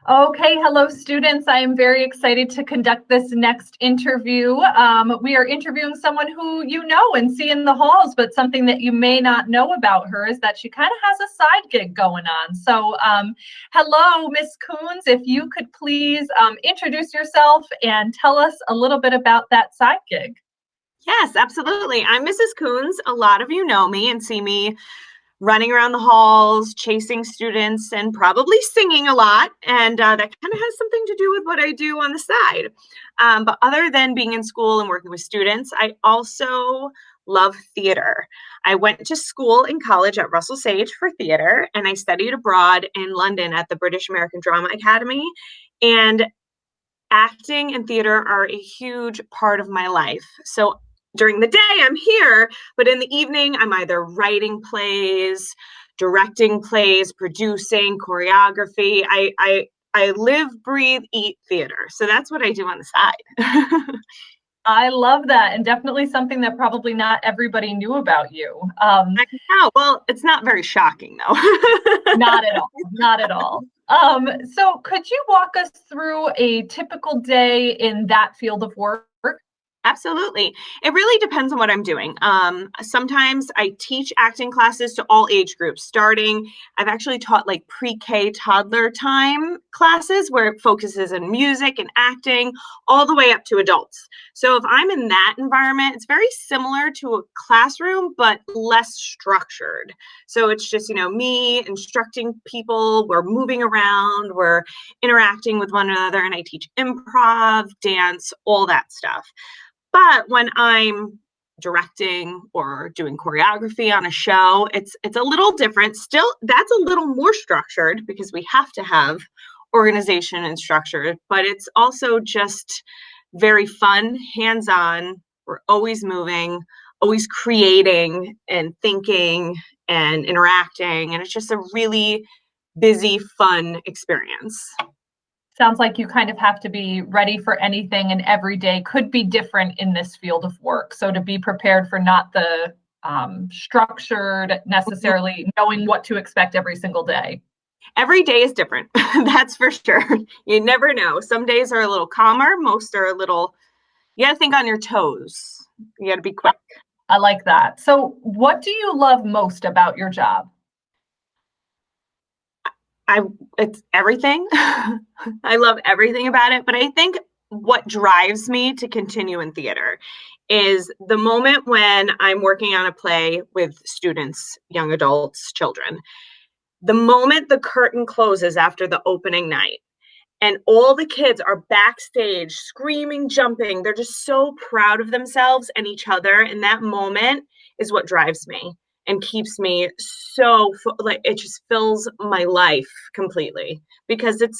Okay, hello students. I am very excited to conduct this next interview. We are interviewing someone who you know and see in the halls, but something that you may not know about her is that she kind of has a side gig going on. So hello, Miss Coons, if you could please introduce yourself and tell us a little bit about that side gig. Yes, absolutely. I'm Mrs. Coons. A lot of you know me and see me running around the halls, chasing students, and probably singing a lot. And that kind of has something to do with what I do on the side. But other than being in school and working with students, I also love theater. I went to school in college at Russell Sage for theater, and I studied abroad in London at the British American Drama Academy. And acting and theater are a huge part of my life. So during the day, I'm here, but in the evening, I'm either writing plays, directing plays, producing choreography. I live, breathe, eat theater. So that's what I do on the side. I love that, and definitely something that probably not everybody knew about you. I can tell. Well, it's not very shocking, though. Not at all. Not at all. So could you walk us through a typical day in that field of work? Absolutely. It really depends on what I'm doing. Sometimes I teach acting classes to all age groups, I've actually taught like pre-K toddler time classes where it focuses on music and acting all the way up to adults. So if I'm in that environment, it's very similar to a classroom, but less structured. So it's just, me instructing people, we're moving around, we're interacting with one another, and I teach improv, dance, all that stuff. But when I'm directing or doing choreography on a show, it's a little different. Still, that's a little more structured because we have to have organization and structure, but it's also just very fun, hands-on. We're always moving, always creating and thinking and interacting, and it's just a really busy, fun experience. Sounds like you kind of have to be ready for anything, and every day could be different in this field of work. So to be prepared for not the structured, necessarily knowing what to expect every single day. Every day is different. That's for sure. You never know. Some days are a little calmer. Most are a little, you got to think on your toes. You got to be quick. I like that. So what do you love most about your job? It's everything. I love everything about it, but I think what drives me to continue in theater is the moment when I'm working on a play with students, young adults, children. The moment the curtain closes after the opening night and all the kids are backstage screaming, jumping, they're just so proud of themselves and each other. And that moment is what drives me and keeps me so like it just fills my life completely, because it's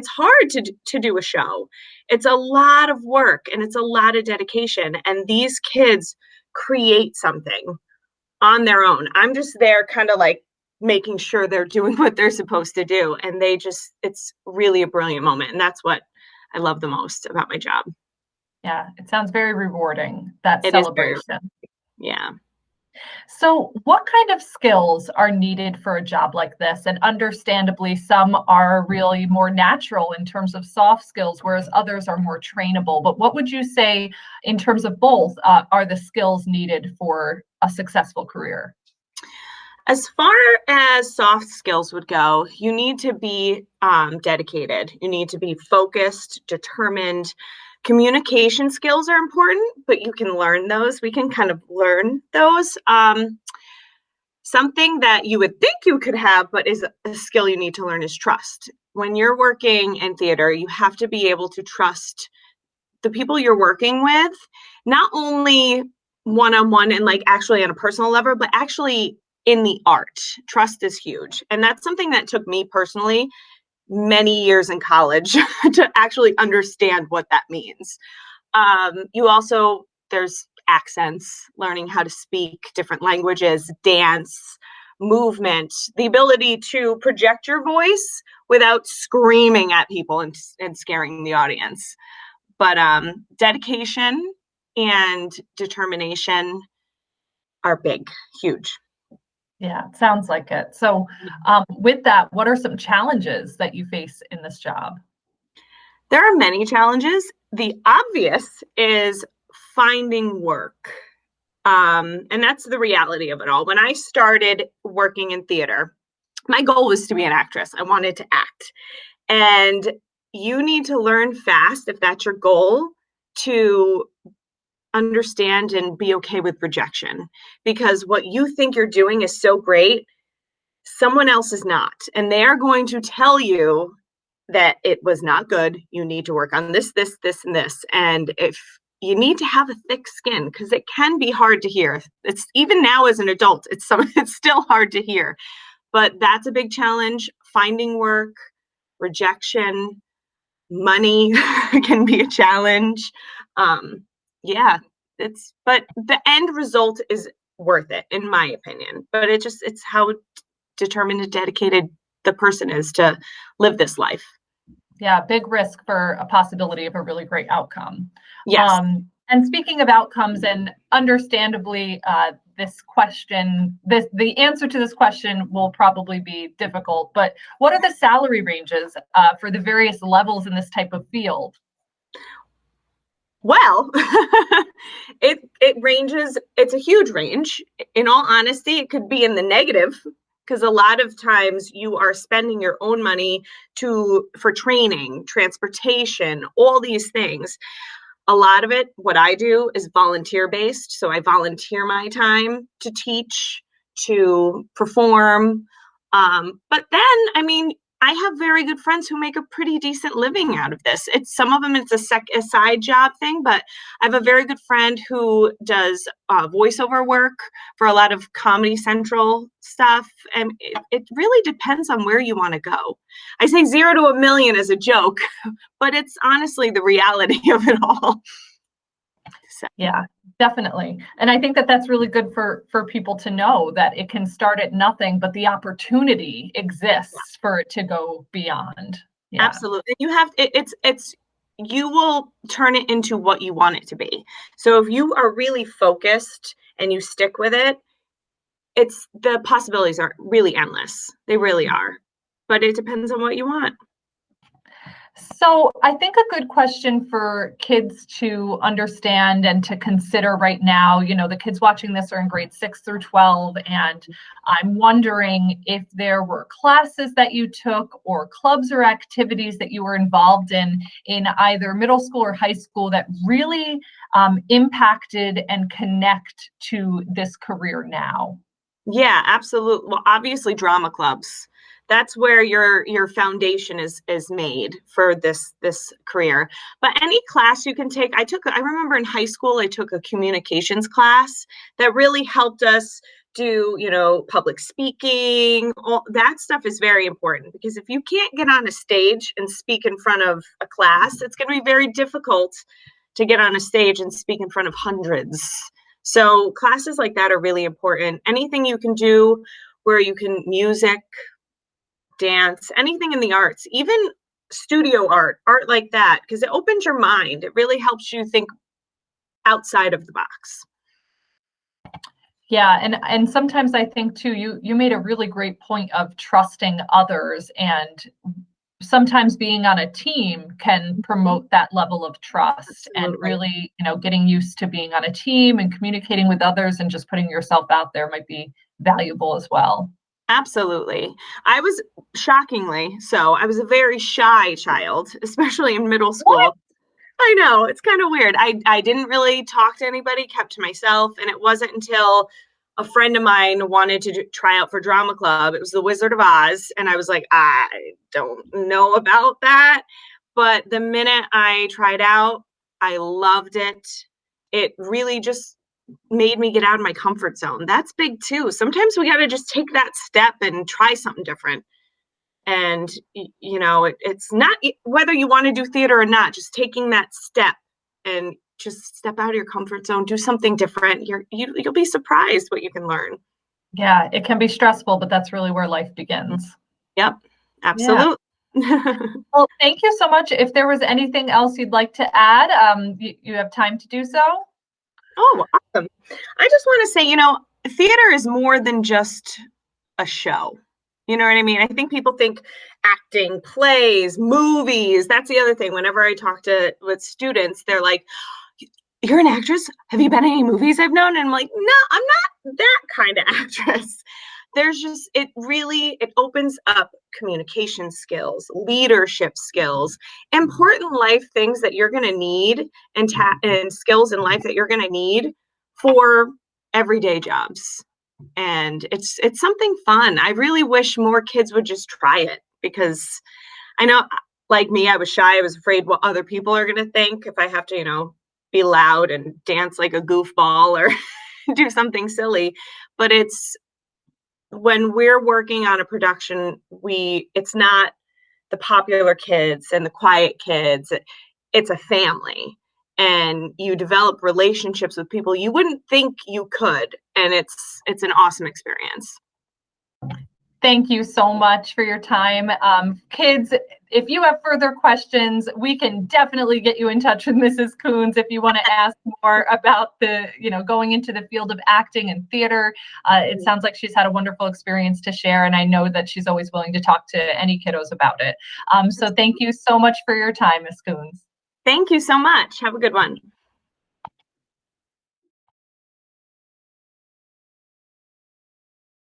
hard to do a show. It's a lot of work and it's a lot of dedication, and these kids create something on their own. I'm just there kind of like making sure they're doing what they're supposed to do, and it's really a brilliant moment, and that's what I love the most about my job. Yeah, it sounds very rewarding, that It is very, celebration. yeah. So, what kind of skills are needed for a job like this? And understandably, some are really more natural in terms of soft skills, whereas others are more trainable. But what would you say, in terms of both, are the skills needed for a successful career? As far as soft skills would go, you need to be dedicated. You need to be focused, determined. Communication skills are important, but you can learn those. We can kind of learn those. Something that you would think you could have, but is a skill you need to learn, is trust. When you're working in theater, you have to be able to trust the people you're working with, not only one-on-one and like actually on a personal level, but actually in the art. Trust is huge. And that's something that took me personally many years in college to actually understand what that means. There's accents, learning how to speak different languages, dance, movement, the ability to project your voice without screaming at people and scaring the audience. But dedication and determination are big, huge. Yeah, it sounds like it. So, with that, what are some challenges that you face in this job? There are many challenges. The obvious is finding work. And that's the reality of it all. When I started working in theater, my goal was to be an actress. I wanted to act. And you need to learn fast, if that's your goal, to understand and be okay with rejection. Because what you think you're doing is so great, someone else is not. And they are going to tell you that it was not good. You need to work on this, this, and this. And if you need to have a thick skin, because it can be hard to hear. It's even now as an adult, it's still hard to hear. But that's a big challenge. Finding work, rejection, money can be a challenge. Yeah, but the end result is worth it, in my opinion. But it's how determined and dedicated the person is to live this life. Yeah, big risk for a possibility of a really great outcome. Yes. And speaking of outcomes, and understandably, the answer to this question will probably be difficult, but what are the salary ranges for the various levels in this type of field? Well, it ranges, it's a huge range. In all honesty, it could be in the negative, because a lot of times you are spending your own money for training, transportation, all these things. A lot of it, what I do, is volunteer based. So I volunteer my time to teach, to perform. But then, I mean, I have very good friends who make a pretty decent living out of this. Some of them it's a side job thing, but I have a very good friend who does voiceover work for a lot of Comedy Central stuff, and it really depends on where you want to go. I say 0 to a million as a joke, but it's honestly the reality of it all. So. Yeah, definitely. And I think that that's really good for people to know, that it can start at nothing, but the opportunity exists for it to go beyond. Yeah. Absolutely. You have it's you will turn it into what you want it to be. So if you are really focused and you stick with it, the possibilities are really endless. They really are. But it depends on what you want. So I think a good question for kids to understand and to consider right now, the kids watching this are in grades 6 through 12, and I'm wondering if there were classes that you took or clubs or activities that you were involved in either middle school or high school that really impacted and connect to this career now. Yeah, absolutely. Well, obviously drama clubs. That's where your foundation is made for this career. But any class you can take, I remember in high school I took a communications class that really helped us do, public speaking. All that stuff is very important, because if you can't get on a stage and speak in front of a class, it's going to be very difficult to get on a stage and speak in front of hundreds. So classes like that are really important. Anything you can do where you can music, dance, anything in the arts, even studio art like that, because it opens your mind. It really helps you think outside of the box. Yeah, and sometimes I think too, you made a really great point of trusting others, and sometimes being on a team can promote that level of trust. Absolutely. And really, getting used to being on a team and communicating with others and just putting yourself out there might be valuable as well. Absolutely. I was I was a very shy child, especially in middle school. What? I know, it's kind of weird. I didn't really talk to anybody, kept to myself. And it wasn't until a friend of mine wanted to try out for drama club. It was the Wizard of Oz. And I was like, I don't know about that. But the minute I tried out, I loved it. It really just made me get out of my comfort zone. That's big too. Sometimes we got to just take that step and try something different. And, it's not whether you want to do theater or not, just taking that step and just step out of your comfort zone, do something different. You'll be surprised what you can learn. Yeah, it can be stressful, but that's really where life begins. Yep, absolutely. Yeah. Well, thank you so much. If there was anything else you'd like to add, you have time to do so. Oh, awesome. I just want to say, theater is more than just a show. You know what I mean? I think people think acting, plays, movies. That's the other thing. Whenever I talk to with students, they're like, "You're an actress? Have you been in any movies I've known?" And I'm like, "No, I'm not that kind of actress." There's just it opens up communication skills, leadership skills, important life things that you're going to need, and skills in life that you're going to need for everyday jobs. And it's something fun. I really wish more kids would just try it, because I know, like me, I was shy. I was afraid what other people are going to think if I have to, be loud and dance like a goofball or do something silly. But it's when we're working on a production, it's not the popular kids and the quiet kids. It's a family, and you develop relationships with people you wouldn't think you could, and it's an awesome experience. Thank you so much for your time. Kids, if you have further questions, we can definitely get you in touch with Mrs. Coons if you want to ask more about going into the field of acting and theater. It sounds like she's had a wonderful experience to share, and I know that she's always willing to talk to any kiddos about it. So thank you so much for your time, Ms. Coons. Thank you so much. Have a good one.